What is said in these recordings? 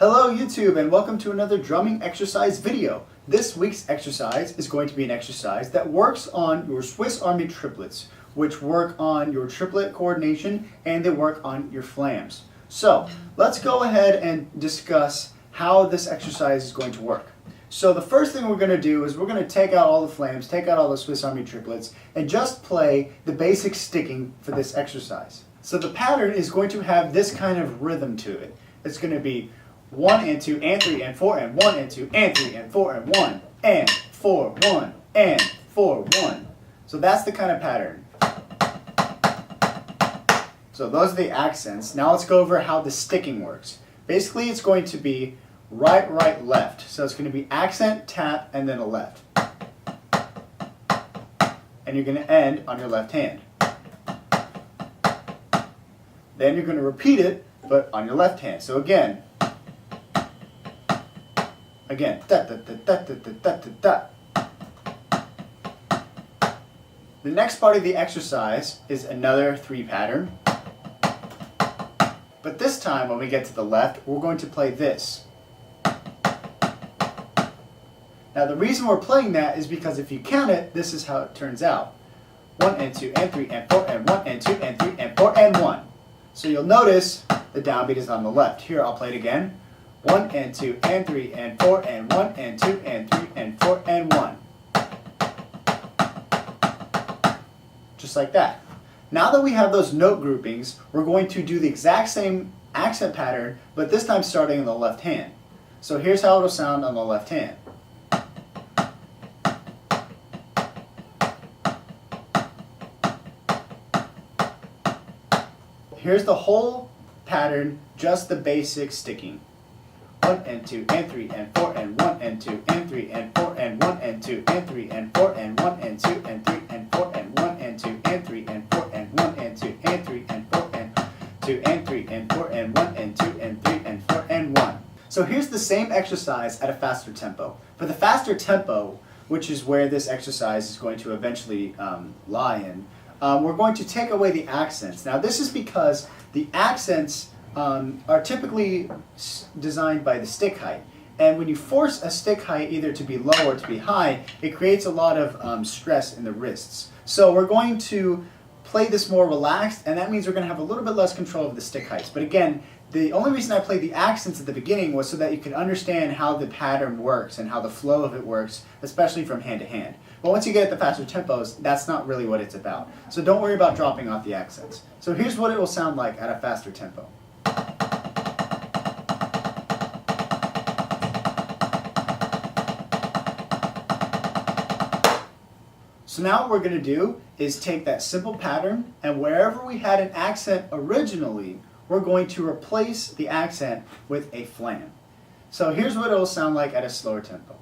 Hello YouTube and welcome to another drumming exercise video. This week's exercise is going to be an exercise that works on your Swiss Army triplets, which work on your triplet coordination and they work on your flams. So let's go ahead and discuss how this exercise is going to work. So the first thing we're going to do is we're going to take out all the flams, take out all the Swiss Army triplets, and just play the basic sticking for this exercise. So the pattern is going to have this kind of rhythm to it. It's going to be 1 and 2 and 3 and 4 and 1 and 2 and 3 and 4 and 1 and 4 1 and 4 1. So that's the kind of pattern. So those are the accents. Now let's go over how the sticking works. Basically it's going to be right, right, left. So it's going to be accent, tap, and then a left. And you're going to end on your left hand. Then you're going to repeat it, but on your left hand. So again, da da da da da da da da. The next part of the exercise is another 3 pattern. But this time when we get to the left, we're going to play this. Now the reason we're playing that is because if you count it, this is how it turns out. 1 and 2 and 3 and 4 and 1 and 2 and 3 and 4 and 1. So you'll notice the downbeat is on the left. Here I'll play it again. 1 and 2 and 3 and 4 and 1 and 2 and 3 and 4 and 1. Just like that. Now that we have those note groupings, we're going to do the exact same accent pattern, but this time starting in the left hand. So here's how it'll sound on the left hand. Here's the whole pattern, just the basic sticking. 1 and 2 and 3 and 4 and 1 and 2 and 3 and 4 and 1 and 2 and 3 and 4 and 1 and 2 and 3 and 4 and 1 and 2 and 3 and 4 and 1 and 2 and 3 and 4 and 2 and 3 and 4 and 1 and 2 and 3 and 4 and 1. So here's the same exercise at a faster tempo. For the faster tempo, which is where this exercise is going to eventually lie in, we're going to take away the accents. Now this is because the accents are typically designed by the stick height. And when you force a stick height either to be low or to be high, it creates a lot of stress in the wrists. So we're going to play this more relaxed, and that means we're going to have a little bit less control of the stick heights. But again, the only reason I played the accents at the beginning was so that you could understand how the pattern works and how the flow of it works, especially from hand to hand. But once you get at the faster tempos, that's not really what it's about. So don't worry about dropping off the accents. So here's what it will sound like at a faster tempo. So now what we're going to do is take that simple pattern, and wherever we had an accent originally, we're going to replace the accent with a flam. So here's what it will sound like at a slower tempo.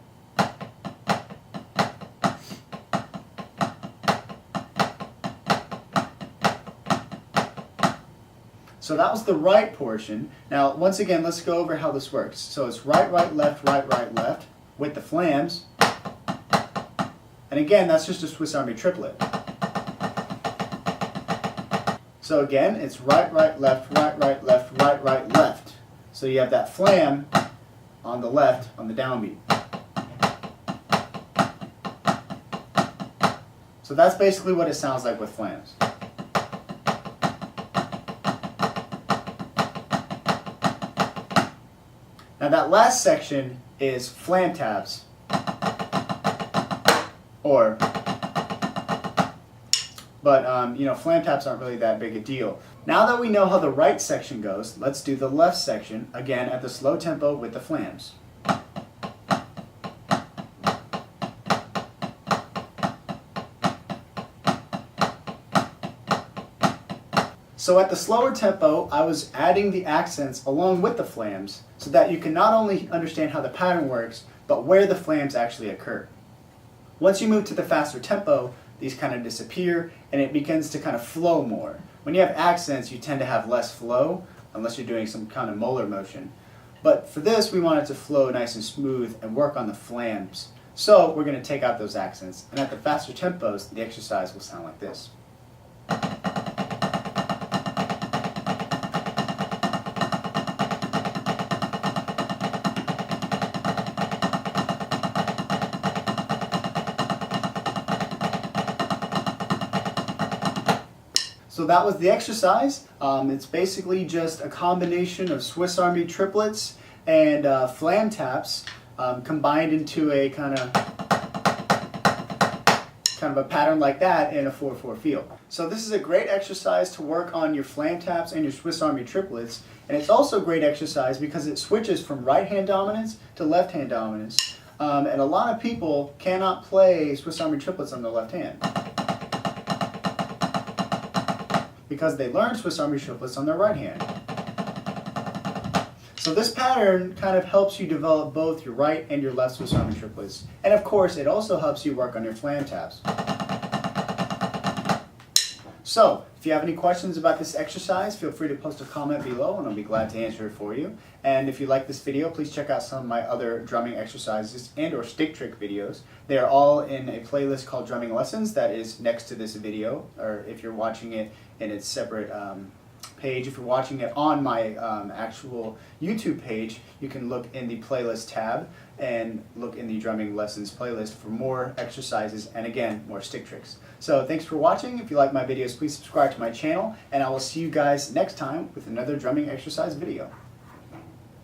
So that was the right portion. Now once again, let's go over how this works. So it's right, right, left, right, right, left with the flams. And again, that's just a Swiss Army triplet. So again, it's right, right, left, right, right, left, right, right, left. So you have that flam on the left on the downbeat. So that's basically what it sounds like with flams. Now that last section is flam taps. Flam taps aren't really that big a deal. Now that we know how the right section goes, let's do the left section, again at the slow tempo with the flams. So at the slower tempo, I was adding the accents along with the flams so that you can not only understand how the pattern works, but where the flams actually occur. Once you move to the faster tempo, these kind of disappear and it begins to kind of flow more. When you have accents, you tend to have less flow unless you're doing some kind of molar motion. But for this, we want it to flow nice and smooth and work on the flams. So we're going to take out those accents, and at the faster tempos, the exercise will sound like this. So that was the exercise. It's basically just a combination of Swiss Army triplets and flam taps combined into a kind of a pattern like that in a 4/4 feel. So this is a great exercise to work on your flam taps and your Swiss Army triplets, and it's also a great exercise because it switches from right hand dominance to left hand dominance. And a lot of people cannot play Swiss Army triplets on their left hand because they learned Swiss Army triplets on their right hand. So this pattern kind of helps you develop both your right and your left Swiss Army triplets. And of course, it also helps you work on your flam taps. So, if you have any questions about this exercise, feel free to post a comment below and I'll be glad to answer it for you. And if you like this video, please check out some of my other drumming exercises and or stick trick videos. They are all in a playlist called Drumming Lessons that is next to this video, or if you're watching it in its separate page. If you're watching it on my actual YouTube page, you can look in the playlist tab and look in the Drumming Lessons playlist for more exercises and again, more stick tricks. So thanks for watching. If you like my videos, please subscribe to my channel and I will see you guys next time with another drumming exercise video.